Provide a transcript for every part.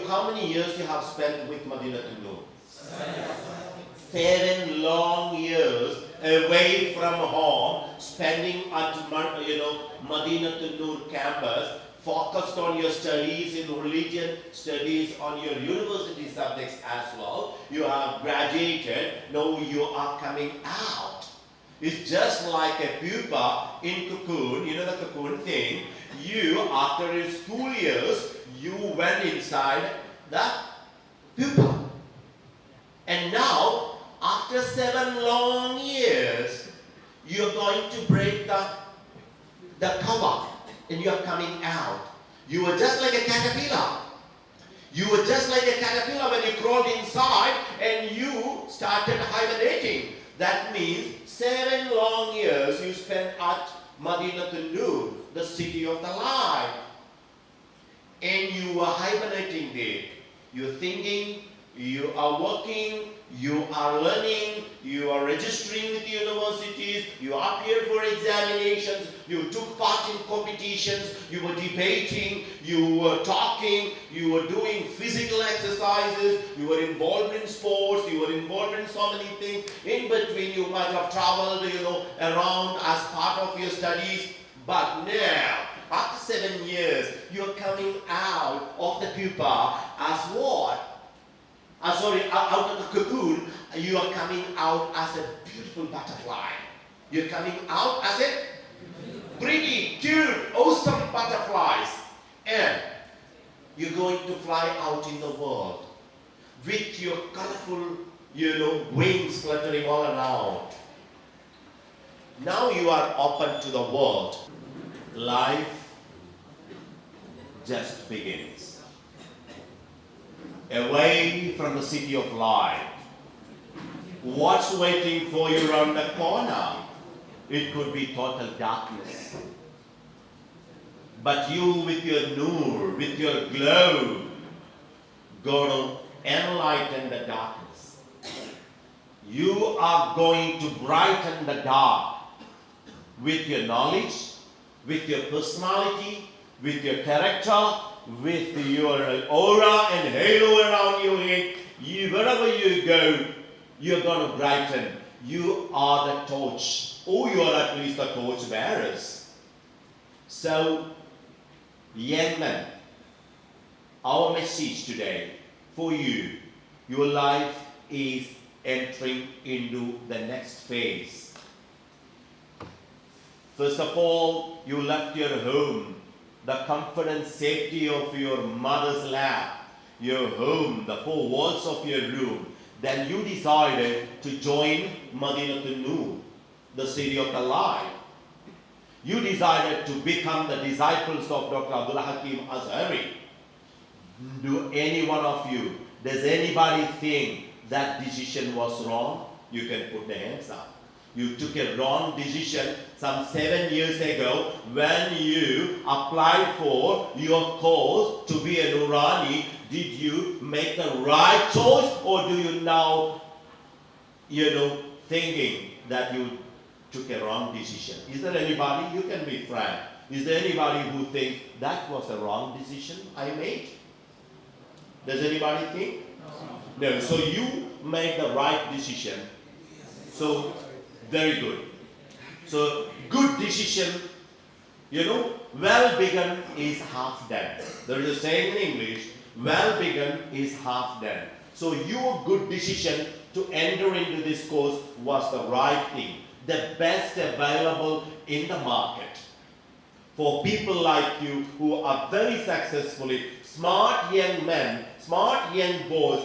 how many years you have spent with Madeenathunnoor? 7 long years away from home, spending at Madeenathunnoor campus, focused on your studies in religion, studies on your university subjects as well. You have graduated, now you are coming out. It's just like a pupa in cocoon, you know the cocoon thing. You, after your school years, you went inside the pupa. And now, after 7 long years, you're going to break the cover and you're coming out. You were just like a caterpillar. You were just like a caterpillar when you crawled inside and you started hibernating. That means 7 long years you spent at Madeenathunnoor, the city of the light. And you were hibernating there. You're thinking, you are working, you are learning, you are registering with universities, you appeared for examinations, you took part in competitions, you were debating, you were talking, you were doing physical exercises, you were involved in sports, you were involved in so many things. In between you might have traveled, around as part of your studies. But now, after 7 years, you're coming out of the pupa as what? Out of the cocoon, you are coming out as a beautiful butterfly. You're coming out as a pretty, cute, awesome butterflies. And you're going to fly out in the world with your colorful, wings fluttering all around. Now you are open to the world. Life just begins. Away from the city of light. What's waiting for you around the corner? It could be total darkness. But you with your noor, with your glow, going to enlighten the darkness. You are going to brighten the dark with your knowledge, with your personality, with your character, with your aura and halo around your head. Wherever you go, you're going to brighten. You are the torch, or you are at least the torch bearers. So, young men, our message today for you, your life is entering into the next phase. First of all, you left your home, the comfort and safety of your mother's lap, your home, the 4 walls of your room. Then you decided to join Madeenathunnoor, the city of the light. You decided to become the disciples of Dr. Abdul Hakim Azhari. Do any one of you, does anybody think that decision was wrong? You can put the hands up. You took a wrong decision some 7 years ago when you applied for your course to be a Nurani. Did you make the right choice, or do you now, thinking that you took a wrong decision? Is there anybody? You can be frank. Is there anybody who thinks that was a wrong decision I made? Does anybody think? No. So you made the right decision. So very good. So good decision, well begun is half done. There is a saying in English, well begun is half done. So your good decision to enter into this course was the right thing, the best available in the market. For people like you who are very successfully, smart young men, smart young boys,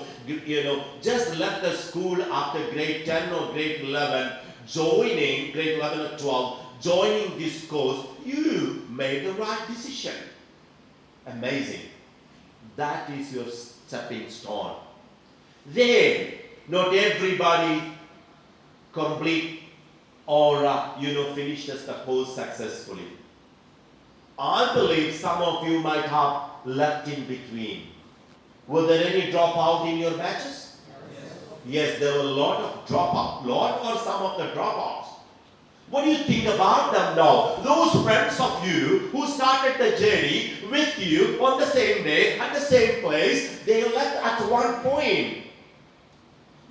just left the school after grade 10 or grade 11, joining grade 11 or 12, joining this course, you made the right decision. Amazing. That is your stepping stone. Then, not everybody complete or finishes the course successfully. I believe some of you might have left in between. Were there any dropout in your batches? Yes, there were a lot of dropout. Lot or some of the dropouts. What do you think about them now? Those friends of you who started the journey with you on the same day, at the same place, they left at one point.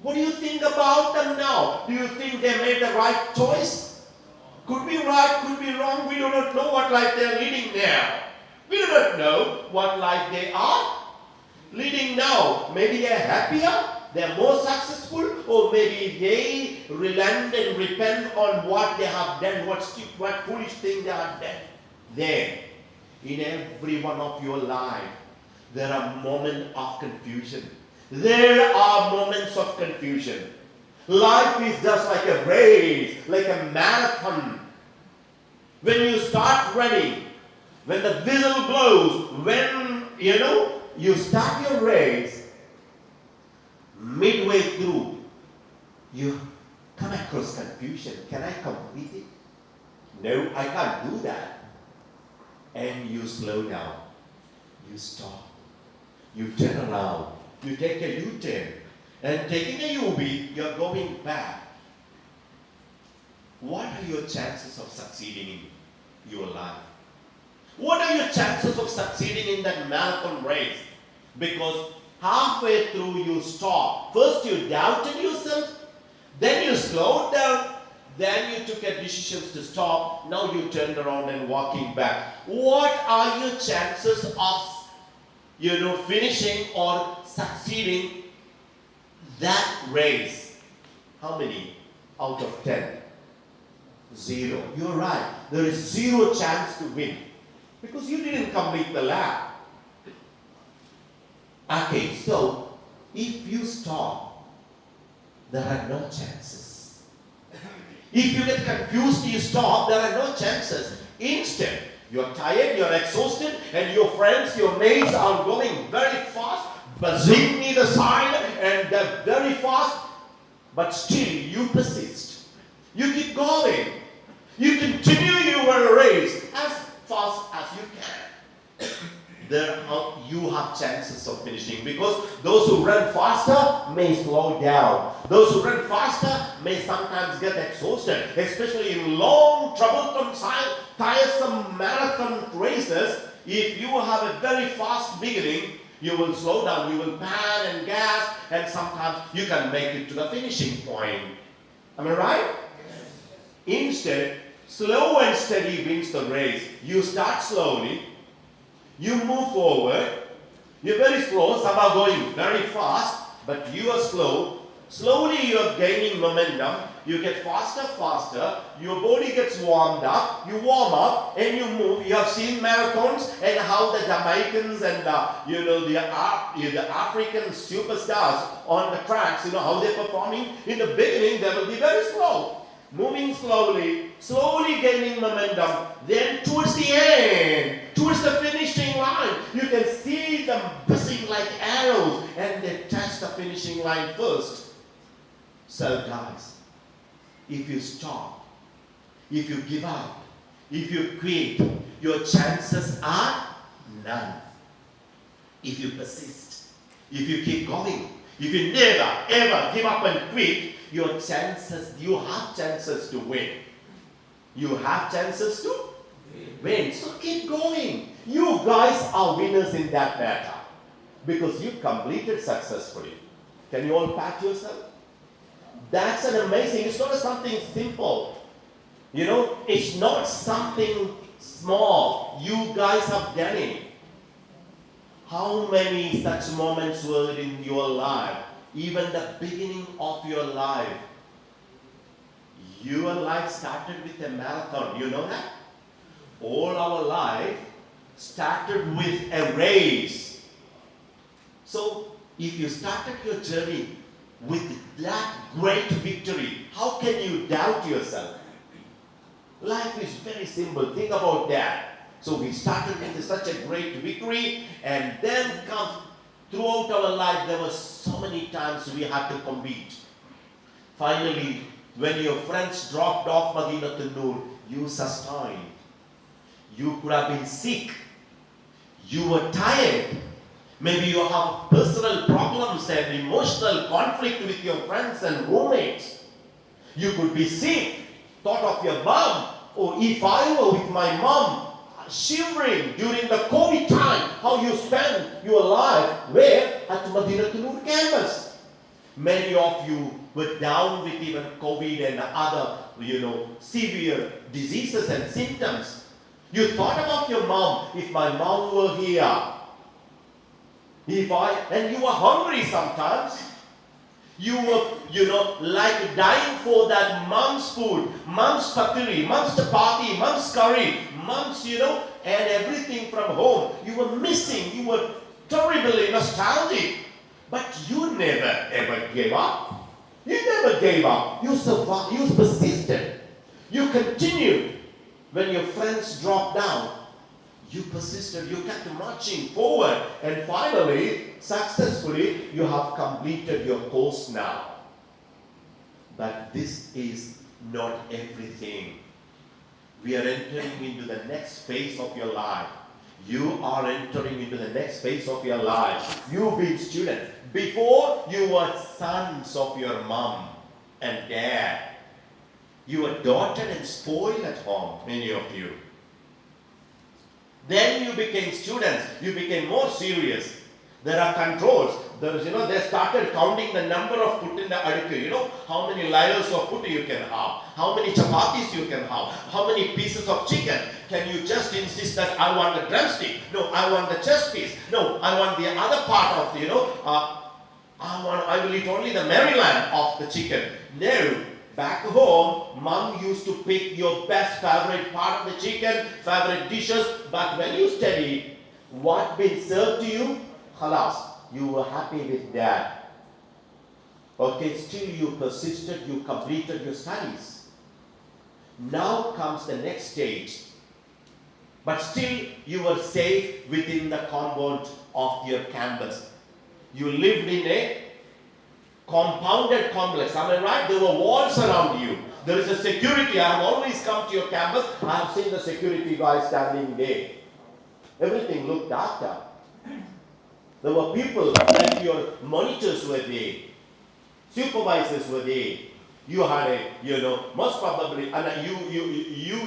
What do you think about them now? Do you think they made the right choice? Could be right, could be wrong. We do not know what life they are leading now. We do not know what life they are leading now. Maybe they are happier, they are more successful, or maybe they relent and repent on what they have done, what foolish thing they have done. Then, in every one of your life, there are moments of confusion. There are moments of confusion. Life is just like a race, like a marathon. When you start running, when the whistle blows, when you start your race, midway through, you come across confusion. Can I complete it? No, I can't do that. And you slow down. You stop. You turn around. You take a U-turn. And taking a U-B, you're going back. What are your chances of succeeding in your life? What are your chances of succeeding in that marathon race? Because halfway through you stop. First you doubted yourself, then you slowed down, then you took a decision to stop, now you turned around and walking back. What are your chances of finishing or succeeding that race? How many out of 10? 0. You're right. There is 0 chance to win because you didn't complete the lap. Okay, so if you stop, there are no chances. If you get confused, you stop, there are no chances. Instead, you're tired, you're exhausted, and your friends, your mates are going very fast, buzzing either side, and they're very fast, but still you persist. You keep going. You continue your race as fast as you can. You have chances of finishing, because those who run faster may slow down. Those who run faster may sometimes get exhausted, especially in long, troublesome, tiresome marathon races. If you have a very fast beginning, you will slow down, you will pan and gas, and sometimes you can make it to the finishing point. Am I right? Instead, slow and steady wins the race. You start slowly, you move forward, you're very slow, some are going very fast, but you are slow. Slowly you are gaining momentum, you get faster, your body gets warmed up, you warm up and you move. You have seen marathons and how the Jamaicans and the African superstars on the tracks, how they're performing. In the beginning they will be very slow, moving slowly gaining momentum. Then towards the end, towards the finishing line, you can see them buzzing like arrows and they touch the finishing line first. So guys, if you stop, if you give up, if you quit, your chances are none. If you persist, if you keep going, if you never ever give up and quit, you have chances to win. You have chances to win. So keep going. You guys are winners in that matter because you completed successfully. Can you all pat yourself? That's an amazing, it's not something simple. It's not something small. You guys have done it. How many such moments were in your life? Even the beginning of your life. Your life started with a marathon. You know that? All our life started with a race. So, if you started your journey with that great victory, how can you doubt yourself? Life is very simple. Think about that. So we started with such a great victory, and then throughout our life there were so many times we had to compete. Finally, when your friends dropped off Madeenathunnoor, you sustained. You could have been sick. You were tired. Maybe you have personal problems and emotional conflict with your friends and roommates. You could be sick. thought of your mom. Oh, if I were with my mom, shivering during the COVID time, how you spend your life, where? At Madeenathunnoor campus. Many of you were down with even COVID and other, severe diseases and symptoms. You thought about your mom. If my mom were here, and you were hungry sometimes. You were, like dying for that mom's food, mom's paturi, mom's chapati, mom's curry, mom's, and everything from home. You were missing. You were terribly nostalgic. But you never ever gave up. You never gave up. You survived. You persisted. You continued. When your friends dropped down, you persisted. You kept marching forward. And finally, successfully, you have completed your course now. But this is not everything. We are entering into the next phase of your life. You are entering into the next phase of your life. You being students. Before, you were sons of your mom and dad. You were doted and spoiled at home, many of you. Then you became students. You became more serious. There are controls. They started counting the number of put in the adikku. How many layers of put you can have. How many chapatis you can have. How many pieces of chicken. Can you just insist that I want the drumstick? No, I want the chest piece. No, I want the other part of I will eat only the Maryland of the chicken. No. Back home, mom used to pick your best favorite part of the chicken, favorite dishes. But when you study, what been served to you, khalas, you were happy with that. Okay, still you persisted, you completed your studies. Now comes the next stage. But still you were safe within the compound of your campus. You lived in a compounded complex. Am I right? There were walls around you. There is a security. I have always come to your campus. I have seen the security guys standing there. Everything looked after. There were people like your monitors were there. Supervisors were there. You had most probably, and you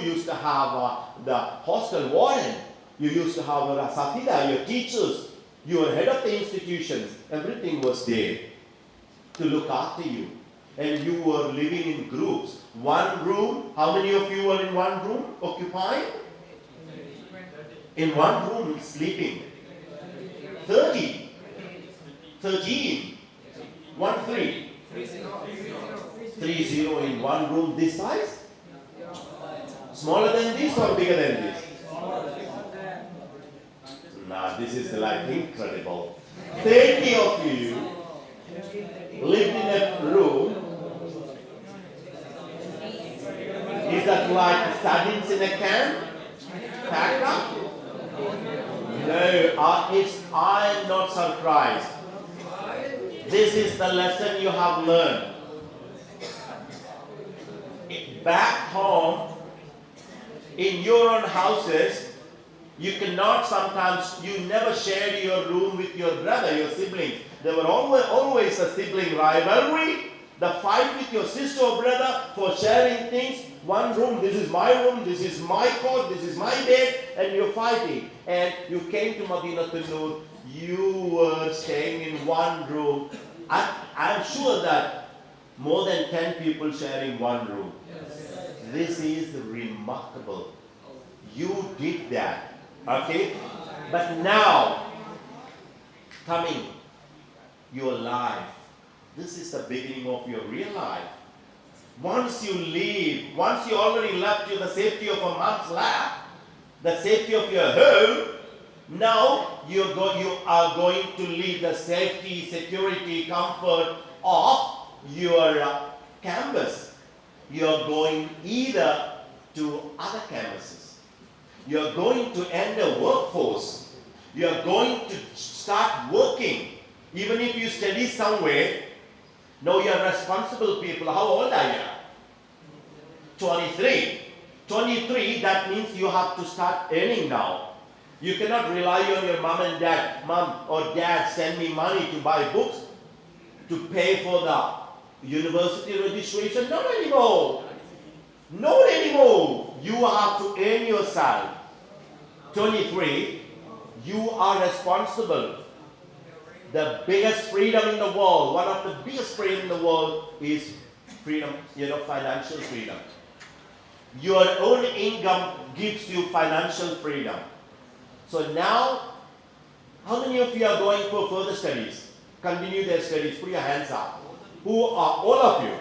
used to have the hostel warden. You used to have a Satida, your teachers. You were head of the institutions. Everything was there to look after you. And you were living in groups. One room, how many of you were in one room occupied? In one room sleeping. 30. 13. 1, 3. 30 in one room this size? Smaller than this or bigger than this? Nah, this is like incredible. 30 of you lived in a room. Is that like sardines in a can? Packed up? No, I am not surprised. This is the lesson you have learned. Back home, in your own houses, you cannot sometimes, you never shared your room with your brother, your siblings. There were always a sibling rivalry, the fight with your sister or brother for sharing things. One room, this is my room, this is my cot, this is my bed, and you're fighting. And you came to Madeenathunnoor, you were staying in one room. I'm sure that more than 10 people sharing one room. Yes. This is remarkable. You did that. Okay? But now, coming your life, this is the beginning of your real life. Once you leave, once you already left the safety of a mom's lap, the safety of your home, now you are going to leave the safety, security, comfort of your campus. You are going either to other campuses. You are going to enter workforce. You are going to start working. Even if you study somewhere, now you are responsible people. How old are you? 23. 23, that means you have to start earning now. You cannot rely on your mom and dad. Mom or dad send me money to buy books, to pay for the university registration. Not anymore. Not anymore. You have to earn yourself. 23, you are responsible. The biggest freedom in the world, one of the biggest freedom in the world is freedom, financial freedom. Your own income gives you financial freedom. So now, how many of you are going for further studies? Continue their studies. Put your hands up. Who are all of you?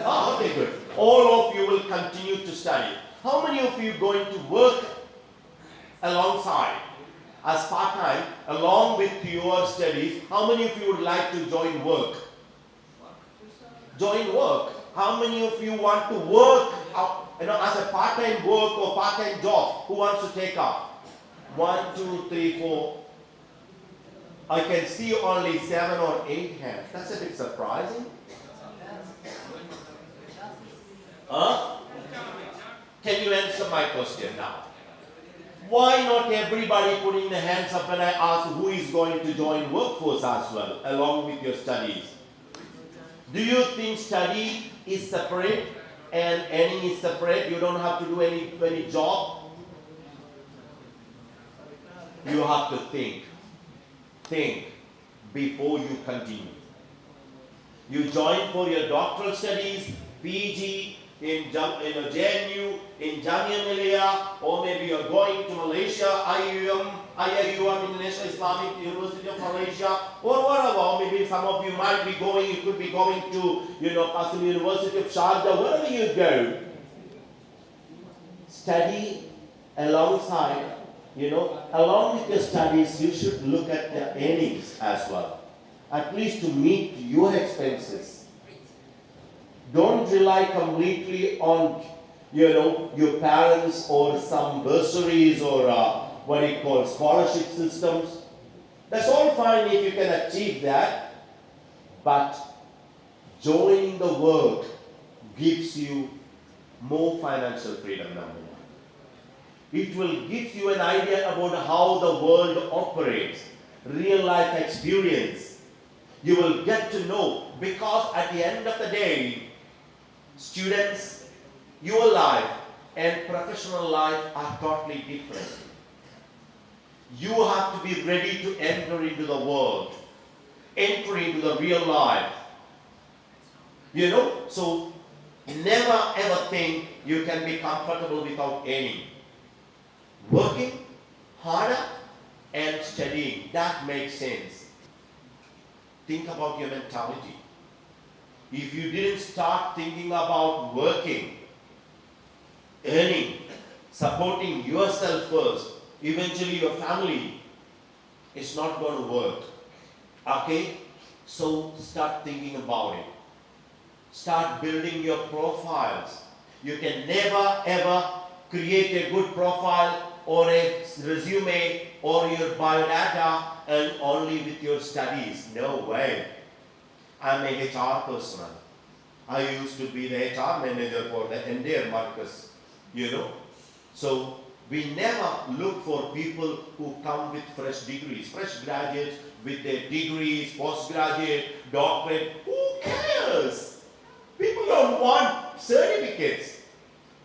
Ah, okay, good. All of you will continue to study. How many of you are going to work alongside as part-time along with your studies? How many of you would like to join work? Join work. How many of you want to work as a part-time work or part-time job? Who wants to take up? 1, 2, 3, 4. I can see only 7 or 8 hands. That's a bit surprising. Huh? Can you answer my question now? Why not everybody putting the hands up when I ask who is going to join workforce as well along with your studies? Do you think study is separate and earning is separate? You don't have to do any job? You have to think. Think before you continue. You join for your doctoral studies, PG, in JNU, in Jamia Millia, or maybe you're going to Malaysia, IIUM, International Islamic University of Malaysia, or whatever. Or maybe some of you might be going, you could be going to, Qasim University of Sharjah, wherever you go. Study alongside, along with your studies, you should look at the earnings as well, at least to meet your expenses. Don't rely completely on, your parents or some bursaries or scholarship systems. That's all fine if you can achieve that, but joining the work gives you more financial freedom, number one. It will give you an idea about how the world operates, real life experience. You will get to know, because at the end of the day, students, your life and professional life are totally different. You have to be ready to enter into the world, enter into the real life. So never ever think you can be comfortable without earning. Working harder and studying, that makes sense. Think about your mentality. If you didn't start thinking about working, earning, supporting yourself first, eventually your family, it's not going to work. Okay? So start thinking about it. Start building your profiles. You can never ever create a good profile or a resume or your biodata and only with your studies. No way. I'm a HR person. I used to be the HR manager for the entire Markaz, So we never look for people who come with fresh degrees, fresh graduates with their degrees, postgraduate, doctorate. Who cares? People don't want certificates,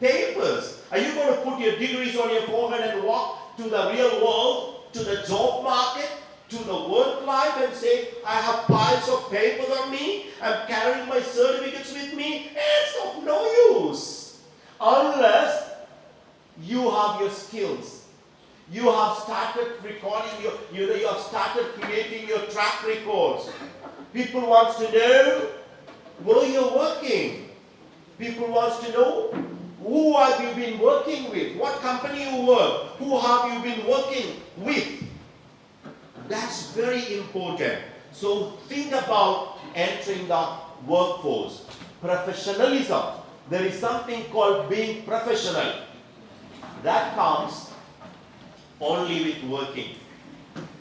papers. Are you going to put your degrees on your forehead and walk to the real world, to the job market, to the work life and say, I have piles of papers on me, I'm carrying my certificates with me? It's of no use. Unless you have your skills. You have started recording you have started creating your track records. People want to know where you're working. People want to know who have you been working with, what company you work, who have you been working with. That's very important. So think about entering the workforce. Professionalism. There is something called being professional. That comes only with working.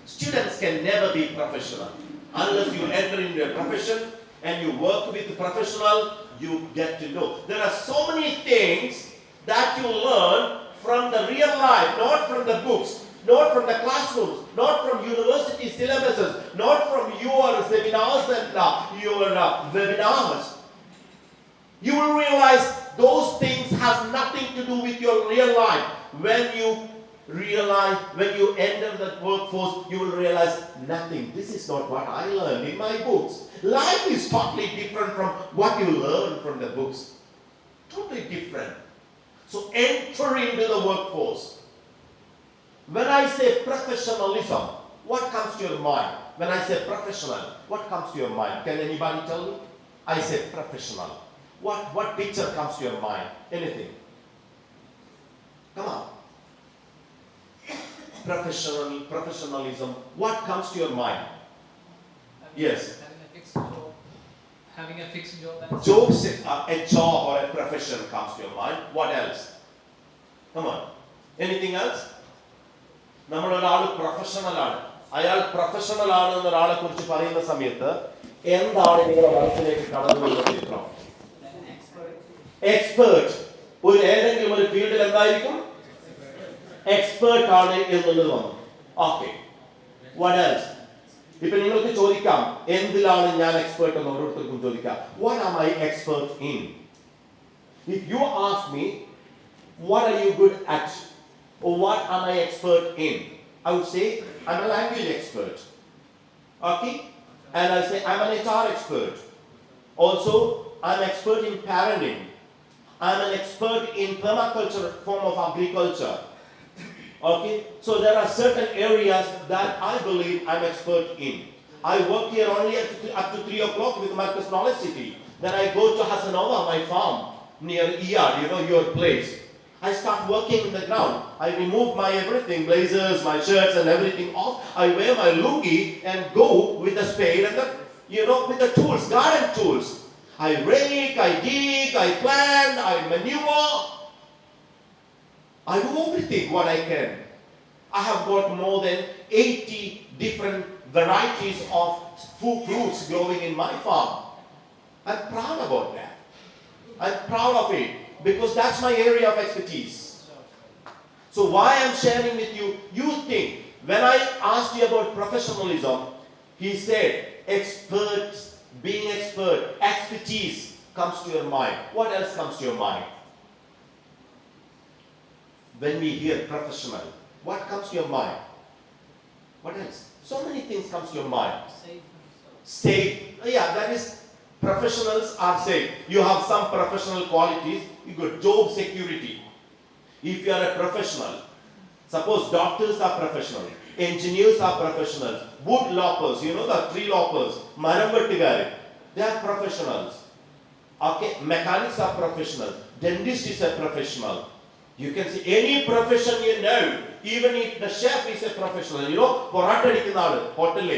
Students can never be professional. Unless you enter into a profession and you work with a professional, you get to know. There are so many things that you learn from the real life, not from the books, not from the classrooms, not from university syllabuses, not from your seminars and your webinars. You will realize Those things has nothing to do with your real life. When you enter the workforce, you will realize nothing. This is not what I learned in my books. Life is totally different from what you learn from the books. Totally different. So enter into the workforce. When I say professionalism, what comes to your mind? When I say professional, what comes to your mind? Can anybody tell me? I say professional. What picture comes to your mind? Anything? Come on. Professionalism. What comes to your mind? Yes. Having a fixed job. A job or a profession comes to your mind. What else? Come on. Anything else? നമ്മളൊരാൾ professional ആണ്. അയാൾ professional ആണ് എന്നൊരാളെ കുറിച്ച് പറയുന്ന സമയത്ത് എന്താണ് നിങ്ങളുടെ മനസ്സിലേക്ക് കടന്നു വരുന്ന ചിത്രം? എക്സ്പേർട്ട്. ഏതെങ്കിലും ഒരു ഫീൽഡിൽ എന്തായിരിക്കും? എക്സ്പേർട്ട് ആണ് എന്നുള്ളത് വന്നു. ഓക്കെ. What else? ഇപ്പൊ നിങ്ങൾക്ക് ചോദിക്കാം എന്തിലാണ് ഞാൻ എക്സ്പേർട്ട് എന്ന് ഓരോരുത്തർക്കും ചോദിക്കാം. What am I expert in? If you ask me what are you good at or what am I expert in, I would say I'm a language expert. Okay? And I'll say I'm an HR expert. Also, I'm expert in parenting. I'm an expert in permaculture form of agriculture. Okay? So there are certain areas that I believe I'm expert in. I work here only up to 3 o'clock with Markaz Knowledge City. Then I go to Hassanova, my farm, near ER, your place. I start working in the ground. I remove my everything, blazers, my shirts and everything off. I wear my lungi and go with the spade and with the tools, garden tools. I rake, I dig, I plant, I manure. I do everything what I can. I have got more than 80 different varieties of fruits growing in my farm. I'm proud about that. I'm proud of it. Because that's my area of expertise. So why I'm sharing with you, you think, when I asked you about professionalism, he said, being expert, expertise comes to your mind. What else comes to your mind? When we hear professional, what comes to your mind? What else? So many things comes to your mind. Safe. Yeah, that is, professionals are safe. You have some professional qualities. You got job security. If you are a professional, suppose doctors are professional, engineers are professionals, wood loppers, the tree loppers, maram vettukare, they are professionals. Okay, mechanics are professionals, dentist is a professional. You can see any profession even if the chef is a professional, porata adikkunna aalu hotel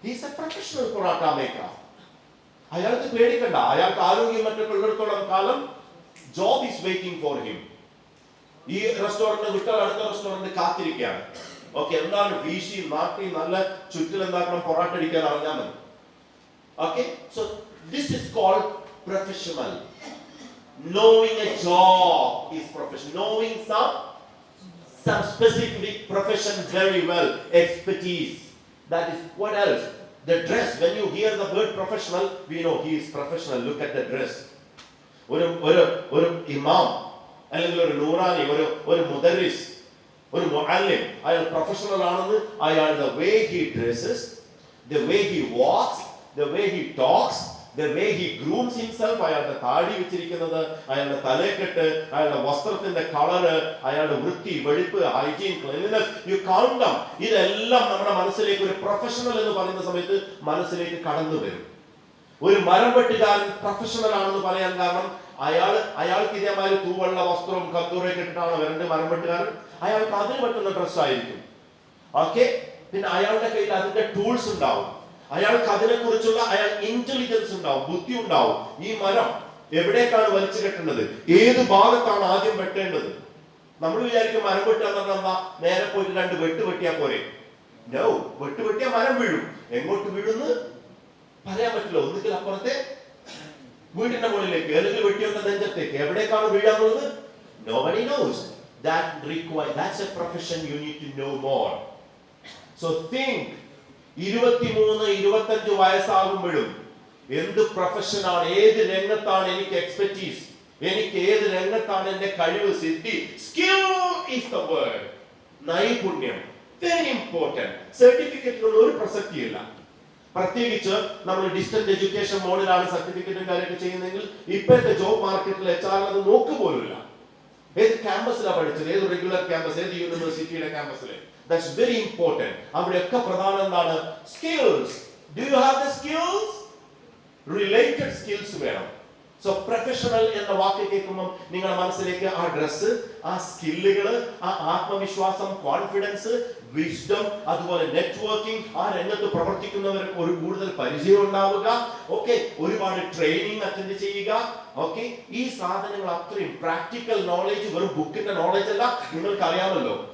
he is a professional porata maker. അയാൾക്ക് പേടിക്കണ്ട, അയാൾക്ക് ആരോഗ്യം മറ്റുള്ളിടത്തോളം കാലം job is waiting for him. ഈ restaurant വിട്ടാൽ അടുത്ത restaurant കാത്തിരിക്കുകയാണ്. Okay, എന്താണ് വീശി നാട്ടി നല്ല ചുറ്റിൽ എന്താക്കണം പൊറാട്ട അടിക്കാൻ അറിഞ്ഞാൽ മതി. Okay, so this is called professional. Knowing a job is professional. Knowing some specific profession very well, expertise. That is, what else? The dress. When you hear the word professional, we know he is professional. Look at the dress. ഒരു ഇമാം അല്ലെങ്കിൽ ഒരു നൂറാനി, ഒരു മുദരിസ്, ഒരു മുഅല്ലിം, അയാൾ professional ആണെന്ന് അയാൾ the way he dresses, the way he walks, the way he talks, the way he grooms himself, അയാളുടെ താടി വെച്ചിരിക്കുന്നത്, അയാളുടെ തലക്കെട്ട്, അയാളുടെ വസ്ത്രത്തിന്റെ കളറ്, അയാളുടെ വൃത്തി, വെടിപ്പ്, hygiene, cleanliness, you count them. ഇതെല്ലാം നമ്മുടെ മനസ്സിലേക്ക് ഒരു പ്രൊഫഷണൽ എന്ന് പറയുന്ന സമയത്ത് മനസ്സിലേക്ക് കടന്നു വരും. ഒരു മരം വെട്ടുകാരൻ പ്രൊഫഷണൽ ആണെന്ന് പറയാൻ കാരണം അയാൾക്ക് ഇതേമാതിരി തൂവെള്ള വസ്ത്രവും കത്തൂറയൊക്കെ ഇട്ടിട്ടാണ് വരേണ്ടത്. മരം വെട്ടുകാരൻ അയാൾക്ക് അതിന് പറ്റുന്ന ഡ്രസ് ആയിരിക്കും. ഓക്കെ, പിന്നെ അയാളുടെ കയ്യിൽ അതിന്റെ ടൂൾസ് ഉണ്ടാവും. അയാൾക്ക് അതിനെക്കുറിച്ചുള്ള ഇന്റലിജൻസ് ഉണ്ടാവും, ബുദ്ധി ഉണ്ടാവും. ഈ മരം എവിടേക്കാണ് വലിച്ചു കെട്ടേണ്ടത്, ഏത് ഭാഗത്താണ് ആദ്യം വെട്ടേണ്ടത്. നമ്മൾ വിചാരിക്കും മരം വെട്ടുക എന്ന് പറഞ്ഞാൽ നേരെ പോയിട്ട് 2 വെട്ട് വെട്ടിയാ പോരെ. നോ, വെട്ട് വെട്ടിയാൽ മരം വീഴും. എങ്ങോട്ട് വീഴുന്ന് പറയാൻ പറ്റില്ല. ഒന്നുകിൽ അപ്പുറത്തെ വീടിന്റെ മുകളിലേക്ക്, അല്ലെങ്കിൽ വെട്ടിയൊക്കെ നെഞ്ചത്തേക്ക്, എവിടേക്കാണ് വീഴാന്നുള്ളത് nobody knows. That's a profession you need to know more. So think, 23-25 വയസ്സാകുമ്പോഴും എന്ത് പ്രൊഫഷനാണ്, ഏത് രംഗത്താണ് എനിക്ക് എക്സ്പെർട്ടീസ്, എനിക്ക് ഏത് രംഗത്താണ് എന്റെ കഴിവ് സിദ്ധി. Skill is the word. നൈപുണ്യം വെരി ഇമ്പോർട്ടന്റ്. സർട്ടിഫിക്കറ്റിനുള്ള ഒരു പ്രസക്തിയില്ല. പ്രത്യേകിച്ച് നമ്മൾ ഡിസ്റ്റന്റ് എഡ്യൂക്കേഷൻ മോഡിലാണ് സർട്ടിഫിക്കറ്റും കാര്യമൊക്കെ ചെയ്യുന്നതെങ്കിൽ ഇപ്പോഴത്തെ ജോബ് മാർക്കറ്റിൽ HR അത് നോക്കുപോലുമില്ല. ഏത് ക്യാമ്പസിലാണ് പഠിച്ചത്, ഏത് റെഗുലർ ക്യാമ്പസ്, ഏത് യൂണിവേഴ്സിറ്റിയുടെ ക്യാമ്പസിലെ. That's very important. അവിടെയൊക്കെ പ്രധാനം എന്താണ്? Skills. Do you have the skills? Related skills വേണം. സോ പ്രൊഫഷണൽ എന്ന വാക്ക് കേൾക്കുമ്പോൾ നിങ്ങളുടെ മനസ്സിലേക്ക് ആ ഡ്രസ്സ്, ആ സ്കില്ലുകൾ, ആ ആത്മവിശ്വാസം, കോൺഫിഡൻസ്, വിസ്ഡം, അതുപോലെ നെറ്റ്വർക്കിംഗ്, ആ രംഗത്ത് പ്രവർത്തിക്കുന്നവർക്ക് ഒരു കൂടുതൽ പരിചയം ഉണ്ടാവുക. ഓക്കെ, ഒരുപാട് ട്രെയിനിങ് അറ്റൻഡ് ചെയ്യുക. ഓക്കെ, ഈ സാധനങ്ങൾ അത്രയും പ്രാക്ടിക്കൽ നോളേജ് വെറും ബുക്കിന്റെ നോളേജ് അല്ല, നിങ്ങൾക്ക് അറിയാമല്ലോ.